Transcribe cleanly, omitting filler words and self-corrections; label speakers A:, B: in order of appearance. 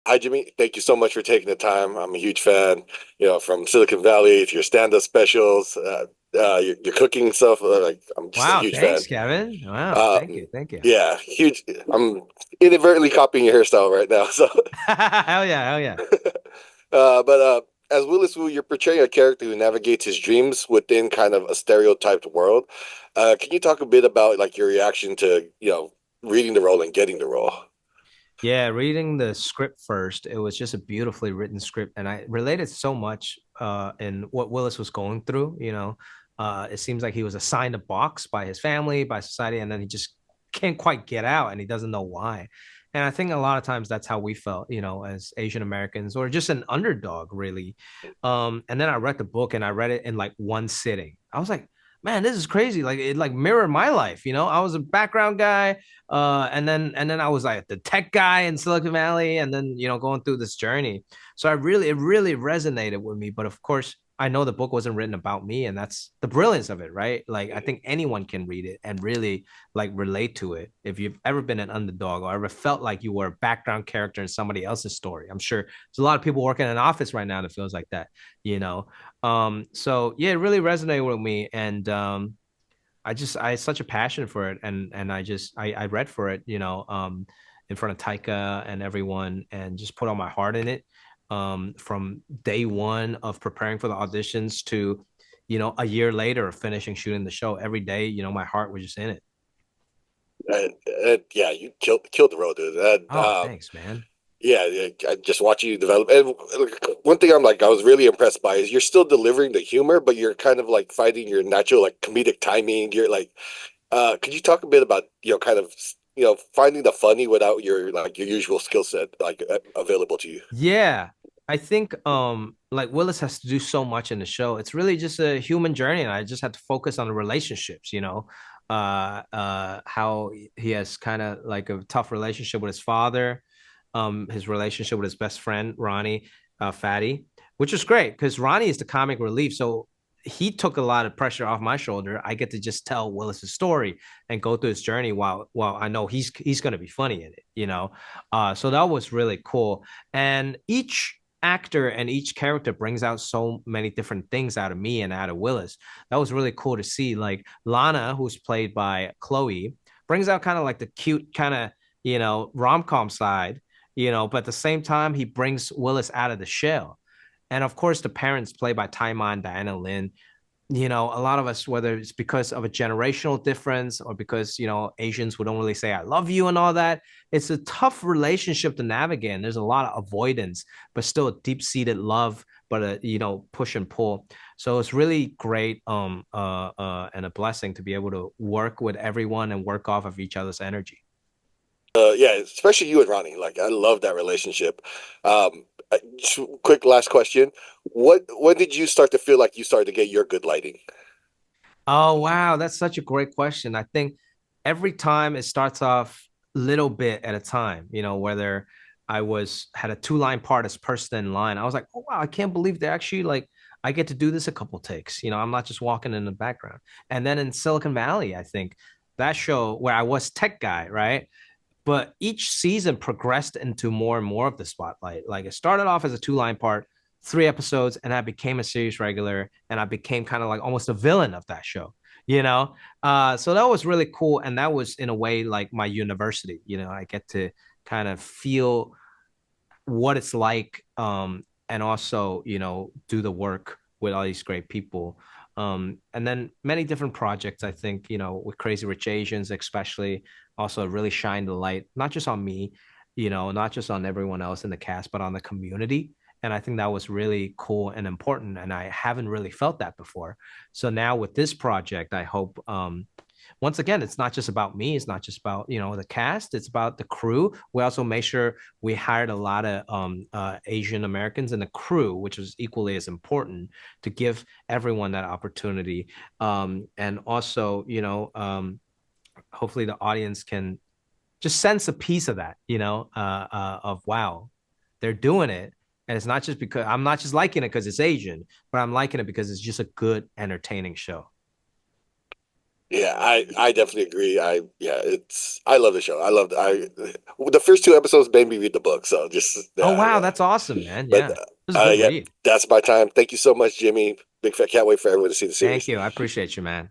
A: Hi, Jimmy. Thank you so much for taking the time. I'm a huge fan, from Silicon Valley to your stand-up specials, your cooking stuff. Like, I'm just a
B: Wow,
A: huge fan.
B: thanks, Kevin. Wow, thank
A: Um,
B: you, thank you.
A: yeah, huge. I'm inadvertently copying your hairstyle right now. So,
B: Hell yeah, hell yeah.
A: but as Willis Wu, you're portraying a character who navigates his dreams within kind of a stereotyped world. Can you talk a bit about like your reaction to, reading the role and getting the role?
B: Yeah, reading the script first, it was just a beautifully written script, and I related so much in what Willis was going through. It seems like he was assigned a box by his family, by society, and then he just can't quite get out, and he doesn't know why. And I think a lot of times that's how we felt, as Asian Americans or just an underdog, really. And then I read the book and I read it in like one sitting. I was like, man, this is crazy. Like it like mirrored my life. I was a background guy, and then I was like the tech guy in Silicon Valley, and then going through this journey. So it really resonated with me. But of course, I know the book wasn't written about me, and that's the brilliance of it, right? Like I think anyone can read it and really like relate to it. If you've ever been an underdog or ever felt like you were a background character in somebody else's story, I'm sure there's a lot of people working in an office right now that feels like that, you know. So yeah, it really resonated with me, and I had such a passion for it, and I read for it, in front of Taika and everyone, and just put all my heart in it. From day one of preparing for the auditions to, a year later of finishing shooting the show, every day, my heart was just in it.
A: Yeah, you killed the role, dude.
B: Oh, thanks, man.
A: Yeah, yeah, I just watch you develop. And one thing I was really impressed by is you're still delivering the humor, but you're kind of like fighting your natural like comedic timing. You're like, could you talk a bit about kind of finding the funny without your like your usual skill set like available to you?
B: Yeah, I think like Willis has to do so much in the show. It's really just a human journey, and I just had to focus on the relationships, how he has kind of like a tough relationship with his father, his relationship with his best friend, Ronnie, Fatty, which is great because Ronnie is the comic relief. So he took a lot of pressure off my shoulder. I get to just tell Willis's story and go through his journey while I know he's gonna be funny in it. So that was really cool. And each actor and each character brings out so many different things out of me and out of Willis. That was really cool to see. Like Lana, who's played by Chloe, brings out kind of like the cute kind of, rom-com side, but at the same time, he brings Willis out of the shell. And of course, the parents played by Taima and Diana Lynn, a lot of us, whether it's because of a generational difference or because, Asians would don't really say, I love you and all that, it's a tough relationship to navigate. And there's a lot of avoidance, but still a deep seated love, but push and pull. So it's really great, and a blessing to be able to work with everyone and work off of each other's energy.
A: Yeah, especially you and Ronnie. Like, I love that relationship. Just quick last question: when did you start to feel like you started to get your good lighting?
B: Oh, wow. That's such a great question. I think every time it starts off little bit at a time, whether I had a two-line part as person in line. I was like, oh wow, I can't believe they actually like I get to do this a couple takes. I'm not just walking in the background. And then in Silicon Valley, I think that show where I was tech guy, right? But each season progressed into more and more of the spotlight. Like it started off as a two-line part, 3 episodes, and I became a series regular, and I became kind of like almost a villain of that show. So that was really cool, and that was in a way like my university. I get to kind of feel what it's like, and also do the work with all these great people. And then many different projects, I think, with Crazy Rich Asians especially, also really shined the light not just on me, not just on everyone else in the cast, but on the community. And I think that was really cool and important, and I haven't really felt that before. So now with this project, I hope, once again, it's not just about me. It's not just about, the cast. It's about the crew. We also make sure we hired a lot of Asian Americans in the crew, which is equally as important to give everyone that opportunity. And also, hopefully the audience can just sense a piece of that, of wow, they're doing it. And it's not just because I'm not just liking it because it's Asian, but I'm liking it because it's just a good, entertaining show.
A: Yeah, I definitely agree. I love the show. I love the first two episodes made me read the book. So just
B: Oh
A: yeah,
B: wow,
A: yeah.
B: that's awesome, man.
A: But
B: Yeah. It was a good
A: yeah,
B: read.
A: that's my time. Thank you so much, Jimmy. Big fat can't wait for everyone to see the
B: Thank
A: series.
B: you. I appreciate you, man.